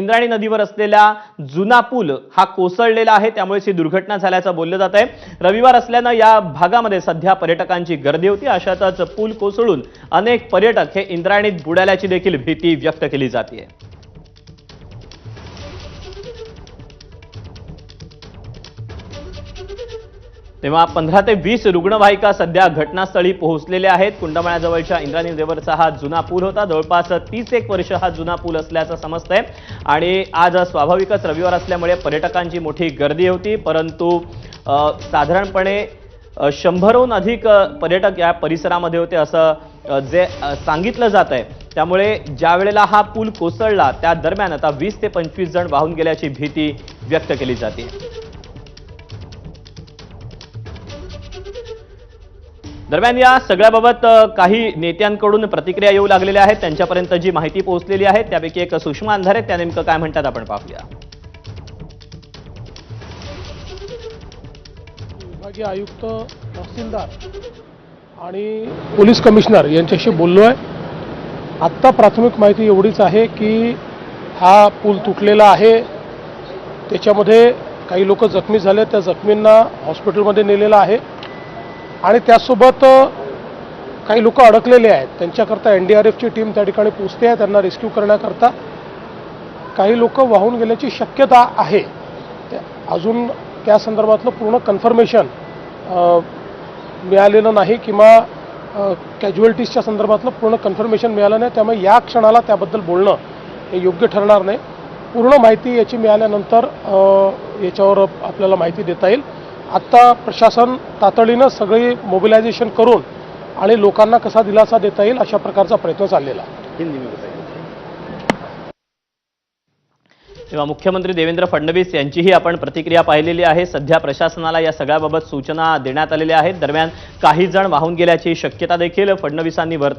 इंद्रायणी नदीवर असलेला जुना पूल हा कोसळलेला आहे, त्यामुळे ही दुर्घटना झाल्याचं बोललं जात आहे। रविवार असल्यानं या भागामध्ये सध्या पर्यटकांची गर्दी होती। अशातच पूल कोसळून अनेक पर्यटक हे इंद्रायणीत बुडाल्याची देखील भीती व्यक्त केली जाते। तेव्हा 15 ते 20 रुग्णवाहिका सध्या घटनास्थळी पोहोचलेल्या आहेत। कुंडमाळ्याजवळच्या इंद्रायणी नदीवरचा हा जुना पूल होता। जवळपास 30 वर्ष हा जुना पूल असल्याचं समजतंय आणि आज स्वाभाविकच रविवार असल्यामुळे पर्यटकांची मोठी गर्दी होती, परंतु साधारणपणे 100हून अधिक पर्यटक या परिसरामध्ये होते असं जे सांगितलं जात आहे। त्यामुळे ज्या वेळेला हा पूल कोसळला त्या दरम्यान आता 20 ते 25 जण वाहून गेल्याची भीती व्यक्त केली जाते। दरम्यान या सगळ्याबाबत काही नेत्यांकडून प्रतिक्रिया येऊ लागलेल्या आहेत। त्यांच्यापर्यंत जी माहिती पोहोचलेली आहे त्यापैकी एक सुषमा अंधारे, त्या नेमकं काय म्हणतात आपण पाहूया। विभागीय आयुक्त, तहसीलदार आणि पोलीस कमिशनर यांच्याशी बोललो आहे। आत्ता प्राथमिक माहिती एवढीच आहे की हा पूल तुटलेला आहे, त्याच्यामध्ये काही लोक जखमी झाले, त्या जखमींना हॉस्पिटलमध्ये नेलेलं आहे आणि त्यासोबत काही लोक अडकलेले आहेत। त्यांच्याकरता NDRFची टीम त्या ठिकाणी पोहोचते आहे, त्यांना रेस्क्यू करण्याकरता। काही लोक वाहून गेल्याची शक्यता आहे, अजून त्या संदर्भातलं पूर्ण कन्फर्मेशन मिळालेलं नाही किंवा कॅज्युअल्टीजच्या संदर्भातलं पूर्ण कन्फर्मेशन मिळालं नाही, त्यामुळे या क्षणाला त्याबद्दल बोलणं हे योग्य ठरणार नाही। पूर्ण माहिती याची मिळाल्यानंतर याच्यावर आपल्याला माहिती देता येईल। आत्ता प्रशासन तातडीनं सगळी मोबिलायझेशन करून आणि लोकांना कसा दिलासा देता येईल अशा प्रकारचा प्रयत्न चाललेला आहे। तेव्हा मुख्यमंत्री देवेंद्र फडणवीस यांचीही आपण प्रतिक्रिया पाहिलेली आहे। सध्या प्रशासनाला या सगळ्याबाबत सूचना देण्यात आलेल्या आहेत। दरम्यान काही जण वाहून गेल्याची शक्यता देखील फडणवीसांनी